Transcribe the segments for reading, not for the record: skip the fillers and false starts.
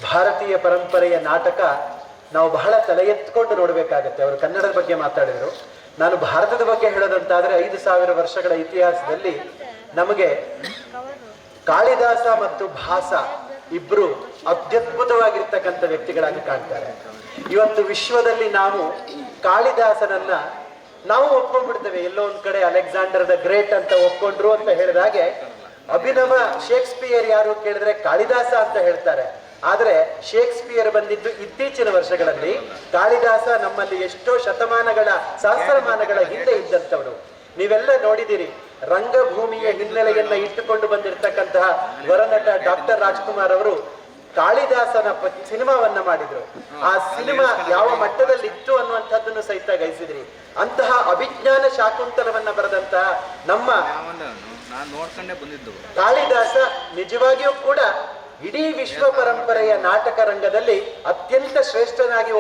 ಭಾರತೀಯ ಪರಂಪರೆಯ ನಾಟಕ ನಾವು ಬಹಳ ತಲೆ ಎತ್ಕೊಂಡು ನೋಡಬೇಕಾಗತ್ತೆ. ಅವರು ಕನ್ನಡದ ಬಗ್ಗೆ ಮಾತಾಡಿದ್ರು. ನಾನು ಭಾರತದ ಬಗ್ಗೆ ಹೇಳೋದಂತಾದ್ರೆ 5000 ವರ್ಷಗಳ ಇತಿಹಾಸದಲ್ಲಿ ನಮಗೆ ಕಾಳಿದಾಸ ಮತ್ತು ಭಾಸ ಇಬ್ರು ಅತ್ಯದ್ಭುತವಾಗಿರ್ತಕ್ಕಂಥ ವ್ಯಕ್ತಿಗಳಾಗಿ ಕಾಣ್ತಾರೆ. ಇವತ್ತು ವಿಶ್ವದಲ್ಲಿ ನಾವು ಕಾಳಿದಾಸನನ್ನ ನಾವು ಒಪ್ಕೊಂಡ್ಬಿಡ್ತೇವೆ. ಎಲ್ಲೋ ಒಂದ್ ಕಡೆ ಅಲೆಕ್ಸಾಂಡರ್ ದ ಗ್ರೇಟ್ ಅಂತ ಒಪ್ಕೊಂಡ್ರು ಅಂತ ಹೇಳಿದಾಗೆ, ಅಭಿನವ ಶೇಕ್ಸ್ಪಿಯರ್ ಯಾರು ಕೇಳಿದ್ರೆ ಕಾಳಿದಾಸ ಅಂತ ಹೇಳ್ತಾರೆ. ಆದ್ರೆ ಶೇಕ್ಸ್ಪಿಯರ್ ಬಂದಿದ್ದು ಇತ್ತೀಚಿನ ವರ್ಷಗಳಲ್ಲಿ. ಕಾಳಿದಾಸ ನಮ್ಮಲ್ಲಿ ಎಷ್ಟೋ ಶತಮಾನಗಳ ಸಹಸ್ರಮಾನಗಳ ಹಿಂದೆ ಇದ್ದಂಥವನು. ನೀವೆಲ್ಲ ನೋಡಿದಿರಿ, ರಂಗಭೂಮಿಯ ಹಿನ್ನೆಲೆಯನ್ನ ಇಟ್ಟುಕೊಂಡು ಬಂದಿರತಕ್ಕಂತಹ ವರನಟ ಡಾಕ್ಟರ್ ರಾಜ್ಕುಮಾರ್ ಅವರು ಕಾಳಿದಾಸನ ಸಿನಿಮಾವನ್ನ ಮಾಡಿದ್ರು. ಆ ಸಿನಿಮಾ ಯಾವ ಮಟ್ಟದಲ್ಲಿ ಇತ್ತು ಅನ್ನುವಂಥದ್ದನ್ನು ಸಹಿತ ಗೈಸಿದ್ರಿ. ಅಂತಹ ಅಭಿಜ್ಞಾನ ಶಾಕುಂತಲವನ್ನ ಬರೆದಂತಹ ನಮ್ಮ ಕಾಳಿದಾಸ ನಿಜವಾಗಿಯೂ ಕೂಡ ಇಡೀ ವಿಶ್ವ ಪರಂಪರೆಯ ನಾಟಕ ರಂಗದಲ್ಲಿ ಅತ್ಯಂತ ಶ್ರೇಷ್ಠನಾಗಿ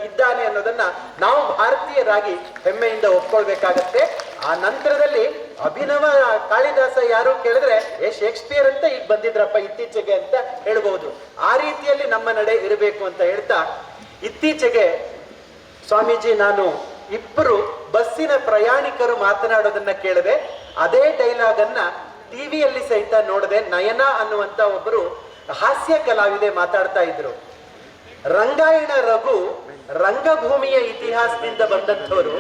ಇದ್ದಾನೆ ಅನ್ನೋದನ್ನ ನಾವು ಭಾರತೀಯರಾಗಿ ಹೆಮ್ಮೆಯಿಂದ ಒಪ್ಕೊಳ್ಬೇಕಾಗತ್ತೆ. ಆ ನಂತರದಲ್ಲಿ ಅಭಿನವ ಕಾಳಿದಾಸ ಯಾರು ಕೇಳಿದ್ರೆ ಶೇಕ್ಸ್ಪಿಯರ್ ಅಂತ ಈಗ ಬಂದಿದ್ರಪ್ಪ ಇತ್ತೀಚೆಗೆ ಅಂತ ಹೇಳ್ಬಹುದು. ಆ ರೀತಿಯಲ್ಲಿ ನಮ್ಮ ನಡೆ ಇರಬೇಕು ಅಂತ ಹೇಳ್ತಾ, ಇತ್ತೀಚೆಗೆ ಸ್ವಾಮೀಜಿ ನಾನು ಇಬ್ಬರು ಬಸ್ಸಿನ ಪ್ರಯಾಣಿಕರು ಮಾತನಾಡೋದನ್ನ ಕೇಳಿದೆ. ಅದೇ ಡೈಲಾಗ್ ಅನ್ನ ಟಿವಿಯಲ್ಲಿ ಸಹಿತ ನೋಡದೆ. ನಯನ ಅನ್ನುವಂತ ಒಬ್ಬರು ಹಾಸ್ಯ ಕಲಾವಿದೆ ಮಾತಾಡ್ತಾ ಇದ್ರು. ರಂಗಾಯಣ ರಘು ರಂಗಭೂಮಿಯ ಇತಿಹಾಸದಿಂದ ಬಂದಂಥವ್ರು.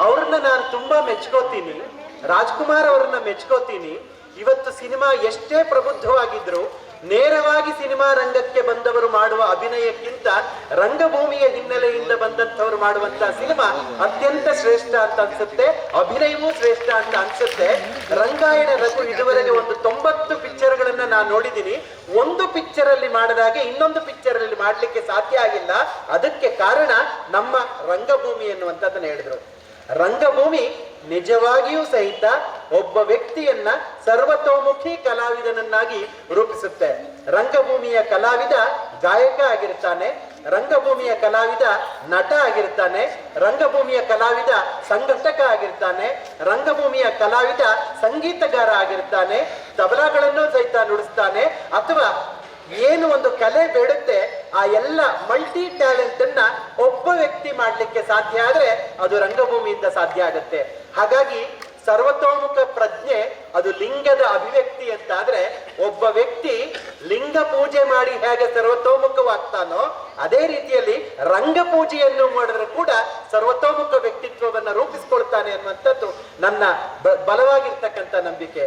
ಅವ್ರನ್ನ ನಾನು ತುಂಬಾ ಮೆಚ್ಕೋತೀನಿ. ರಾಜ್ಕುಮಾರ್ ಅವ್ರನ್ನ ಮೆಚ್ಕೋತೀನಿ. ಇವತ್ತು ಸಿನಿಮಾ ಎಷ್ಟೇ ಪ್ರಬುದ್ಧವಾಗಿದ್ರು ನೇರವಾಗಿ ಸಿನಿಮಾ ರಂಗಕ್ಕೆ ಬಂದವರು ಮಾಡುವ ಅಭಿನಯಕ್ಕಿಂತ ರಂಗಭೂಮಿಯ ಹಿನ್ನೆಲೆಯಿಂದ ಬಂದಂಥವ್ರು ಮಾಡುವಂತಹ ಸಿನಿಮಾ ಅತ್ಯಂತ ಶ್ರೇಷ್ಠ ಅಂತ ಅನ್ಸುತ್ತೆ. ಅಭಿನಯವೂ ಶ್ರೇಷ್ಠ ಅಂತ ಅನ್ಸುತ್ತೆ. ರಂಗಾಯಣ ರಘು ಇದುವರೆಗೆ ಒಂದು 90 ಪಿಕ್ಚರ್ಗಳನ್ನ ನಾನು ನೋಡಿದ್ದೀನಿ. ಒಂದು ಪಿಕ್ಚರ್ ಅಲ್ಲಿ ಮಾಡದಾಗೆ ಇನ್ನೊಂದು ಪಿಕ್ಚರ್ ಅಲ್ಲಿ ಮಾಡ್ಲಿಕ್ಕೆ ಸಾಧ್ಯ ಆಗಿಲ್ಲ. ಅದಕ್ಕೆ ಕಾರಣ ನಮ್ಮ ರಂಗಭೂಮಿ ಎನ್ನುವಂಥದ್ದನ್ನ ಹೇಳಿದ್ರು. ರಂಗಭೂಮಿ ನಿಜವಾಗಿಯೂ ಸಹಿತ ಒಬ್ಬ ವ್ಯಕ್ತಿಯನ್ನ ಸರ್ವತೋಮುಖಿ ಕಲಾವಿದನನ್ನಾಗಿ ರೂಪಿಸುತ್ತೆ. ರಂಗಭೂಮಿಯ ಕಲಾವಿದ ಗಾಯಕ ಆಗಿರ್ತಾನೆ, ರಂಗಭೂಮಿಯ ಕಲಾವಿದ ನಟ ಆಗಿರ್ತಾನೆ, ರಂಗಭೂಮಿಯ ಕಲಾವಿದ ಸಂಘಟಕ ಆಗಿರ್ತಾನೆ, ರಂಗಭೂಮಿಯ ಕಲಾವಿದ ಸಂಗೀತಗಾರ ಆಗಿರ್ತಾನೆ, ತಬಲಾಗಳನ್ನು ಸಹಿತ ನುಡಿಸ್ತಾನೆ. ಅಥವಾ ಏನು ಒಂದು ಕಲೆ ಬೇಡುತ್ತೆ ಆ ಎಲ್ಲ ಮಲ್ಟಿ ಟ್ಯಾಲೆಂಟ್ ಅನ್ನ ಒಬ್ಬ ವ್ಯಕ್ತಿ ಮಾಡ್ಲಿಕ್ಕೆ ಸಾಧ್ಯ ಆದ್ರೆ ಅದು ರಂಗಭೂಮಿಯಿಂದ ಸಾಧ್ಯ ಆಗುತ್ತೆ. ಹಾಗಾಗಿ ಸರ್ವತೋಮುಖ ಪ್ರಜ್ಞೆ ಅದು ಲಿಂಗದ ಅಭಿವ್ಯಕ್ತಿ ಅಂತ ಆದ್ರೆ, ಒಬ್ಬ ವ್ಯಕ್ತಿ ಲಿಂಗ ಪೂಜೆ ಮಾಡಿ ಹೇಗೆ ಸರ್ವತೋಮುಖವಾಗ್ತಾನೋ ಅದೇ ರೀತಿಯಲ್ಲಿ ರಂಗ ಪೂಜೆಯನ್ನು ಮಾಡಿದ್ರೆ ಕೂಡ ಸರ್ವತೋಮುಖ ವ್ಯಕ್ತಿತ್ವವನ್ನ ರೂಪಿಸ್ಕೊಳ್ತಾನೆ ಅನ್ನುವಂಥದ್ದು ನನ್ನ ಬಲವಾಗಿರ್ತಕ್ಕಂಥ ನಂಬಿಕೆ.